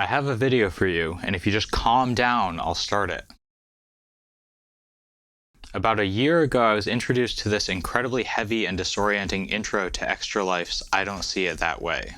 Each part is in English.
I have a video for you, and if you just calm down, I'll start it. About a year ago, I was introduced to this incredibly heavy and disorienting intro to Extra Life's I Don't See It That Way.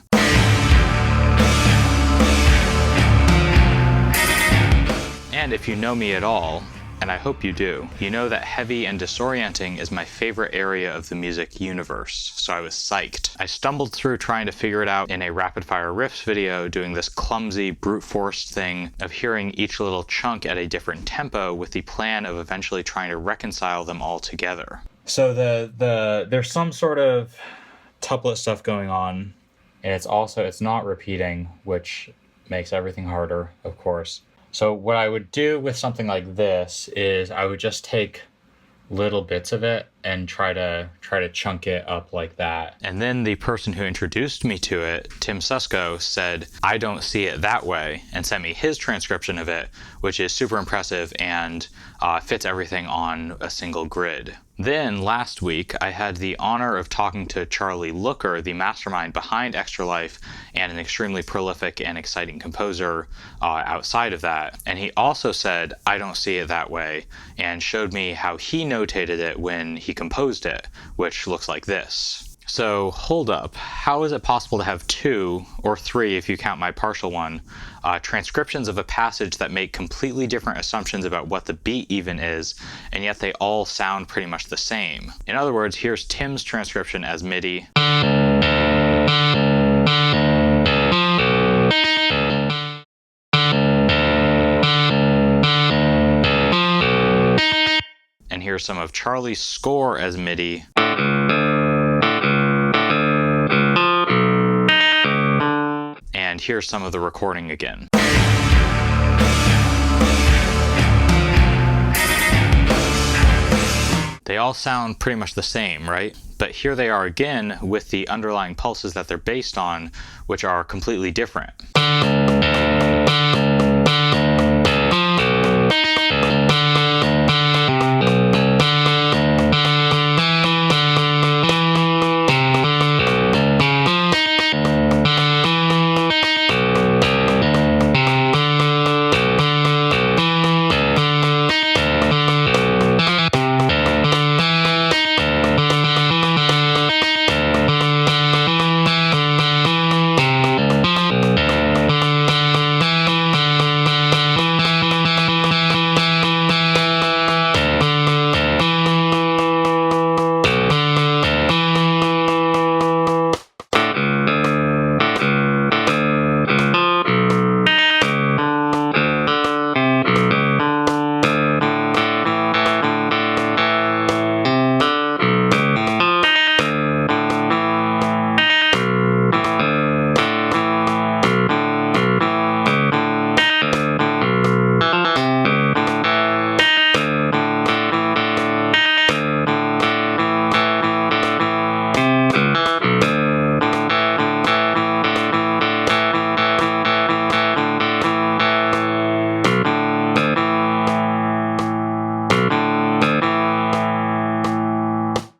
And if you know me at all, and I hope you do, you know that heavy and disorienting is my favorite area of the music universe, so I was psyched. I stumbled through trying to figure it out in a rapid-fire riffs video, doing this clumsy, brute-force thing of hearing each little chunk at a different tempo with the plan of eventually trying to reconcile them all together. So there's some sort of tuplet stuff going on, and it's not repeating, which makes everything harder, of course. So what I would do with something like this is I would just take little bits of it and try to chunk it up like that. And then the person who introduced me to it, Tim Susko, said, "I don't see it that way," and sent me his transcription of it, which is super impressive and fits everything on a single grid. Then last week, I had the honor of talking to Charlie Looker, the mastermind behind Extra Life and an extremely prolific and exciting composer outside of that. And he also said, "I don't see it that way," and showed me how he notated it when he composed it, which looks like this. So hold up, how is it possible to have two, or three if you count my partial one, transcriptions of a passage that make completely different assumptions about what the beat even is, and yet they all sound pretty much the same? In other words, here's Tim's transcription as MIDI. And here's some of Charlie's score as MIDI. And here's some of the recording again. They all sound pretty much the same, right? But here they are again with the underlying pulses that they're based on, which are completely different.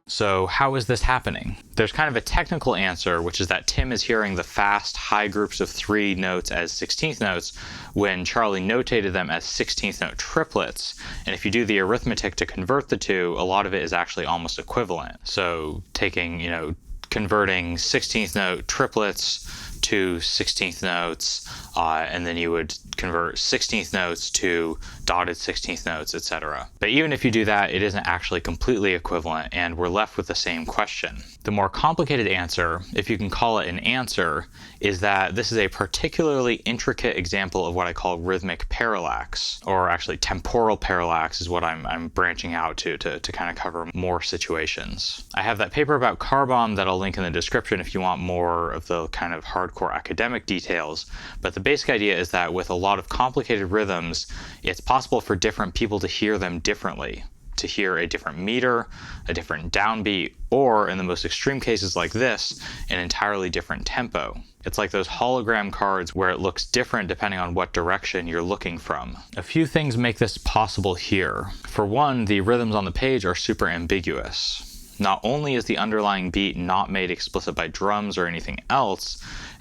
So how is this happening? There's kind of a technical answer, which is that Tim is hearing the fast, high groups of 3 notes as 16th notes when Charlie notated them as 16th note triplets. And if you do the arithmetic to convert the two, a lot of it is actually almost equivalent. So taking, converting 16th note triplets to 16th notes, and then you would convert 16th notes to dotted 16th notes, etc. But even if you do that, it isn't actually completely equivalent, and we're left with the same question. The more complicated answer, if you can call it an answer, is that this is a particularly intricate example of what I call rhythmic parallax, or actually temporal parallax is what I'm branching out to kind of cover more situations. I have that paper about car bomb that I'll link in the description if you want more of the kind of hardcore academic details, but the basic idea is that with a lot of complicated rhythms, it's possible for different people to hear them differently, to hear a different meter, a different downbeat, or in the most extreme cases like this, an entirely different tempo. It's like those hologram cards where it looks different depending on what direction you're looking from. A few things make this possible here. For one, the rhythms on the page are super ambiguous. Not only is the underlying beat not made explicit by drums or anything else,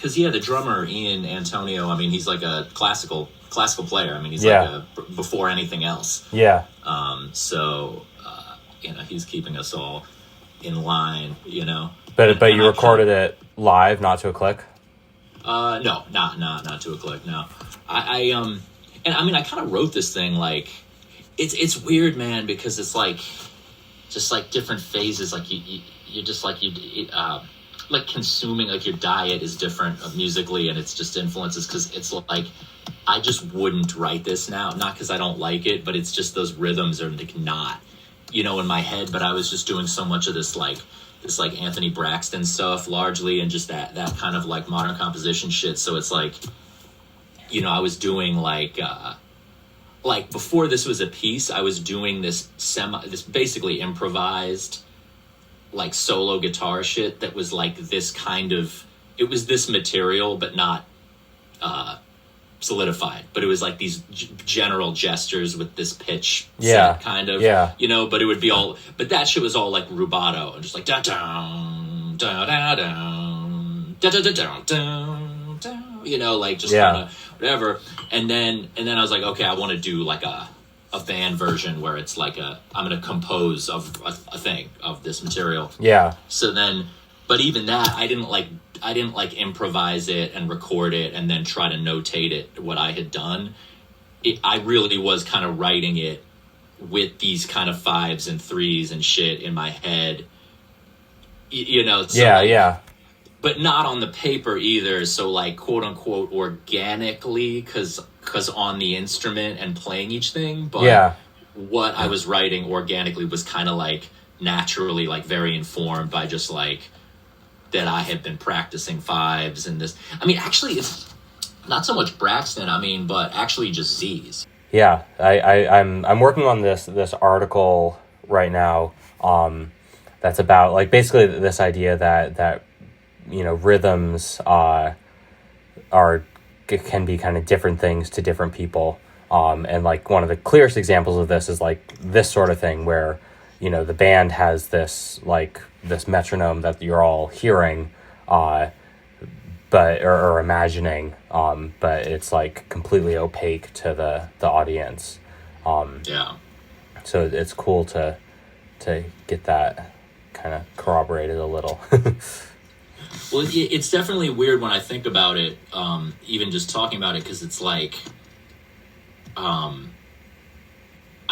because the drummer Ian Antonio. I mean, he's like a classical player. I mean, he's Yeah. like before anything else. Yeah. So he's keeping us all in line. But you recorded it live, not to a click? No, not to a click. No, I and I mean, I kind of wrote this thing like it's weird, man, because it's like just like different phases. Like you're just like like consuming, like your diet is different musically, and it's just influences, because it's like I just wouldn't write this now, not because I don't like it, but it's just those rhythms are like not in my head. But I was just doing so much of this like Anthony Braxton stuff largely, and just that kind of like modern composition shit. So it's like, I was doing like before this was a piece, I was doing this basically improvised like solo guitar shit that was like this kind of, it was this material, but not solidified, but it was like these general gestures with this pitch set, kind of, but it would be all, but that shit was all like rubato and just like da da da da da da da da, like just kind of whatever. And then I was like, okay, I want to do like a band version where it's like I'm going to compose of a thing of this material. Yeah. So then, but even that, I didn't like improvise it and record it and then try to notate it, what I had done. I really was kind of writing it with these kind of 5s and 3s and shit in my head, So but not on the paper either. So like, quote unquote, organically, cause on the instrument and playing each thing. But what I was writing organically was kind of like naturally, like very informed by just like, that I had been practicing 5s and this. I mean, actually, it's not so much Braxton. I mean, but actually just Z's. Yeah, I'm working on this article right now. That's about like basically this idea that rhythms can be kind of different things to different people. And like one of the clearest examples of this is like this sort of thing where the band has this metronome that you're all hearing, but or imagining, but it's like completely opaque to the audience. So it's cool to get that kind of corroborated a little. Well, it's definitely weird when I think about it, even just talking about it, because it's like, I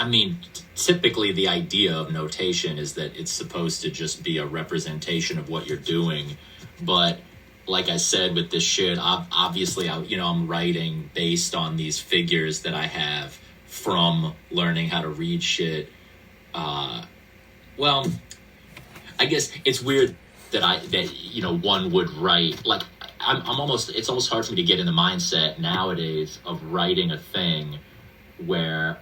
mean, typically the idea of notation is that it's supposed to just be a representation of what you're doing. But like I said, with this shit, obviously, I'm writing based on these figures that I have from learning how to read shit. Well, I guess it's weird that one would write, like, it's almost hard for me to get in the mindset nowadays of writing a thing where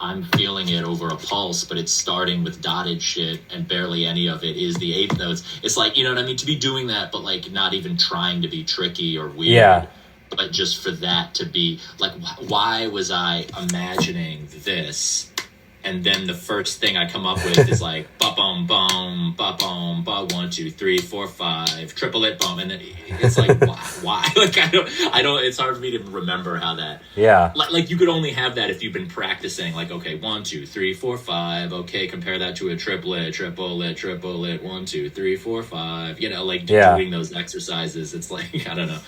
I'm feeling it over a pulse, but it's starting with dotted shit and barely any of it is the 8th notes. It's like, you know what I mean? To be doing that, but like not even trying to be tricky or weird. Yeah. But just for that to be like, why was I imagining this? And then the first thing I come up with is like, ba-bum, bum, ba-bum, ba, 1, 2, 3, 4, 5, triple it, bum. And then it's like, why? Like, I don't, it's hard for me to remember how that. Yeah. Like you could only have that if you've been practicing, like, okay, 1, 2, 3, 4, 5. Okay, compare that to a triplet, 1, 2, 3, 4, 5. Like doing those exercises. It's like, I don't know.